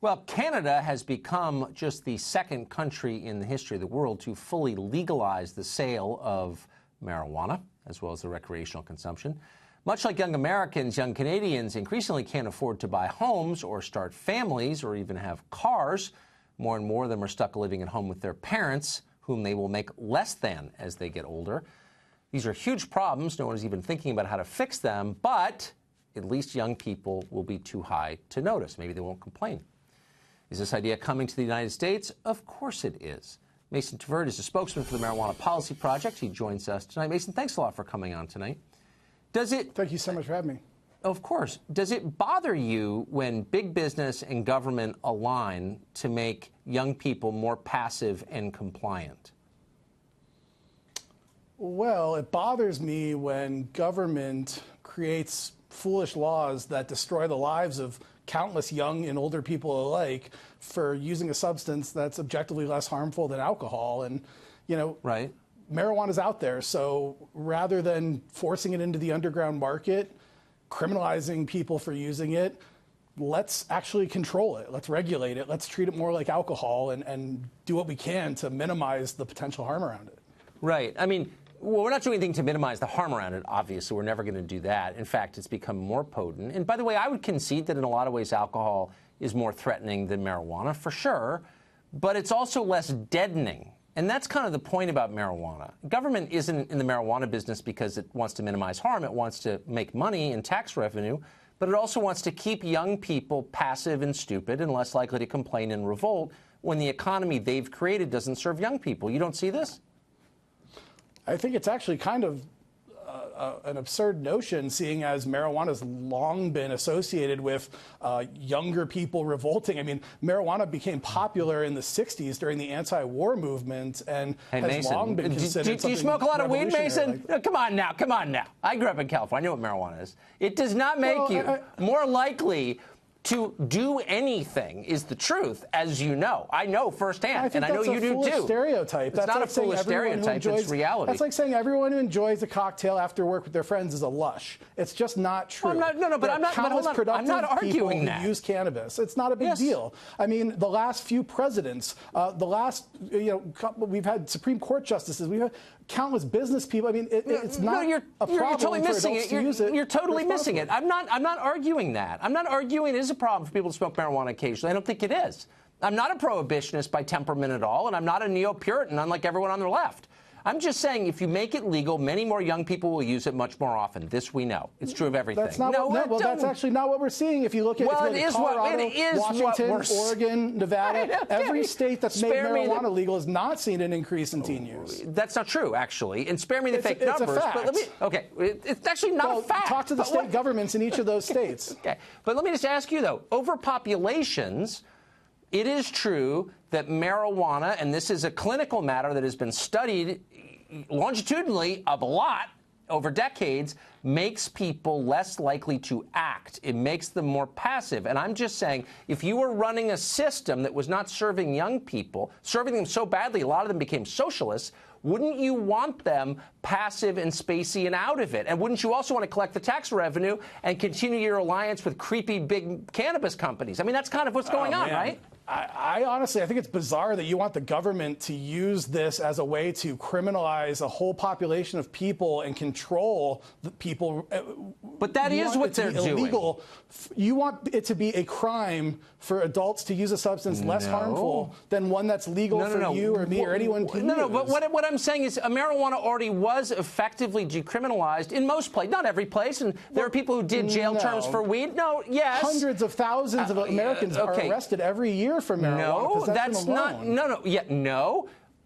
Well, Canada has become just the second country in the history of the world to fully legalize the sale of marijuana, as well as the recreational consumption. Much like young Americans, young Canadians increasingly can't afford to buy homes or start families or even have cars. More and more of them are stuck living at home with their parents, whom they will make less than as they get older. These are huge problems. No one is even thinking about how to fix them, but at least young people will be too high to notice. Maybe they won't complain. Is this idea coming to the United States? Of course it is. Mason Tvert is a spokesman for the Marijuana Policy Project. He joins us tonight. Mason, thanks a lot for coming on tonight. Thank you so much for having me. Of course. Does it bother you when big business and government align to make young people more passive and compliant? Well, it bothers me when government creates foolish laws that destroy the lives of countless young and older people alike for using a substance that's objectively less harmful than alcohol. And, you know, right. Marijuana's out there. So rather than forcing it into the underground market, criminalizing people for using it, let's actually control it. Let's regulate it. Let's treat it more like alcohol and do what we can to minimize the potential harm around it. Right. I mean, well, we're not doing anything to minimize the harm around it, obviously. We're never going to do that. In fact, it's become more potent. And by the way, I would concede that in a lot of ways alcohol is more threatening than marijuana, for sure. But it's also less deadening. And that's kind of the point about marijuana. Government isn't in the marijuana business because it wants to minimize harm. It wants to make money and tax revenue. But it also wants to keep young people passive and stupid and less likely to complain and revolt when the economy they've created doesn't serve young people. You don't see this? I think it's actually kind of an absurd notion, seeing as marijuana has long been associated with younger people revolting. I mean, marijuana became popular in the 60s during the anti-war movement and has Mason, long been considered do you smoke a lot of weed, Mason? No, come on now, come on now. I grew up in California. I know what marijuana is. It does not make you more likely to do anything, is the truth, as you know. I know firsthand, and I know you do too. That's a foolish stereotype. It's not a foolish stereotype, it's reality. That's like saying everyone who enjoys a cocktail after work with their friends is a lush. It's just not true. Well, I'm not arguing that. Who use cannabis. It's not a big deal. I mean, the last few presidents, we've had Supreme Court justices, we've had countless business people. I mean, it's not a problem. You're totally missing it. You're totally missing it. I'm not arguing that. I'm not arguing it is a problem for people to smoke marijuana occasionally. I don't think it is. I'm not a prohibitionist by temperament at all, and I'm not a neo-Puritan, unlike everyone on the left. I'm just saying if you make it legal, many more young people will use it much more often. This we know. It's true of everything. That's not that's actually not what we're seeing. If you look at, Colorado, Washington, Oregon, Nevada, every state that's made marijuana legal has not seen an increase in teen use. That's not true, actually. And spare me the fake numbers. It's a fact. But it's actually not a fact. Talk to the state governments in each of those states. Okay. But let me just ask you, though, overpopulations, it is true that marijuana, and this is a clinical matter that has been studied longitudinally a lot over decades, makes people less likely to act. It makes them more passive. And I'm just saying, if you were running a system that was not serving young people, serving them so badly, a lot of them became socialists, wouldn't you want them passive and spacey and out of it? And wouldn't you also want to collect the tax revenue and continue your alliance with creepy big cannabis companies? I mean, that's kind of what's going on, right? I honestly, I think it's bizarre that you want the government to use this as a way to criminalize a whole population of people and control the people. But that is what they're doing. You want it to be a crime for adults to use a substance less harmful than one that's legal for you or me or anyone to use. But what I'm saying is marijuana already was effectively decriminalized in most places, not every place, and there are people who did jail terms for weed. No, yes. Hundreds of thousands of Americans are arrested every year for marijuana. No, that's not.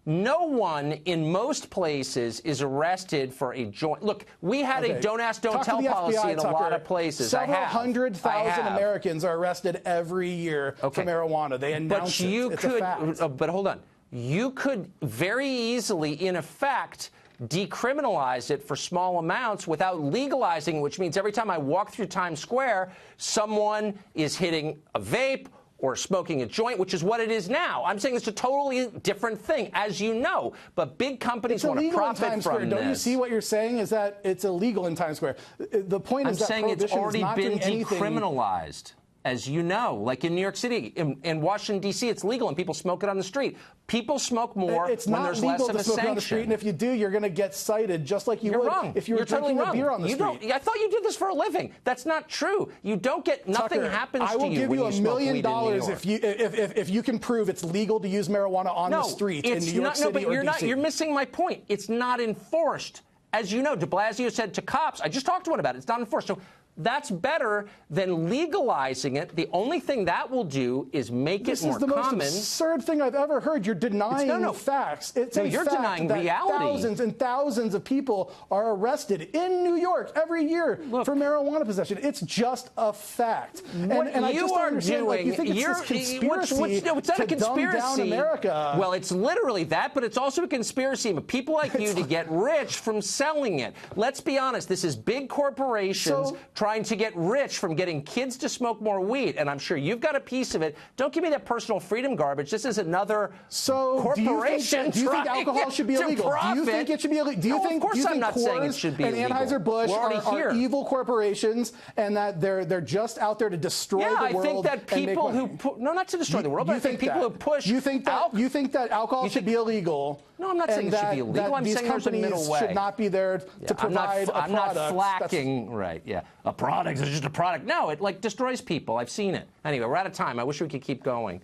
No one in most places is arrested for a joint. Look, we had a don't ask, don't tell policy in a lot of places. Several 100,000 Americans are arrested every year for marijuana. They announce it. It's a fact. But hold on. You could very easily, in effect, decriminalize it for small amounts without legalizing, which means every time I walk through Times Square, someone is hitting a vape or smoking a joint, which is what it is now. I'm saying it's a totally different thing, as you know. But big companies want to profit from this. Don't you see what you're saying is that it's illegal in Times Square? The point is that prohibition is not doing anything. I'm saying it's already been decriminalized. as you know. Like in New York City, in Washington, D.C., it's legal and people smoke it on the street. People smoke more it's when there's less of a sanction. It's not legal to smoke it on the street, and if you do, you're going to get cited just like you would wrong. if you were drinking a beer on the street. I thought you did this for a living. That's not true. You don't get, nothing Tucker, happens I will to you give when you you $1 smoke million weed in New York. if you can prove it's legal to use marijuana on the street in New York City or DC. You're missing my point. It's not enforced. As you know, de Blasio said to cops, I just talked to one about it, it's not enforced. So that's better than legalizing it. The only thing that will do is make it more common. This is the most absurd thing I've ever heard. You're denying facts. It's you're denying reality. Thousands and thousands of people are arrested in New York every year for marijuana possession. It's just a fact. What and I you just are understand, doing, like, you think it's this conspiracy it's not a conspiracy. Dumb down America. Well, it's literally that, but it's also a conspiracy of people like you to get rich from selling it. Let's be honest. This is big corporations trying to get rich from getting kids to smoke more weed, and I'm sure you've got a piece of it. Don't give me that personal freedom garbage. This is another corporation. Do you think alcohol should be illegal? Do you think it should be illegal? Do you think Coors and Anheuser-Busch are evil corporations and that they're just out there to destroy the world? I think that people not to destroy the world, but I think people who push. You think that alcohol should be illegal? No, I'm not saying it should be illegal. I'm saying there's a middle way. Should not be there to provide a product. I'm not flacking. Right? Yeah, a product is just a product. No, it destroys people. I've seen it. Anyway, we're out of time. I wish we could keep going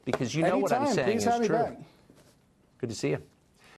because you know what I'm saying is true. Good to see you.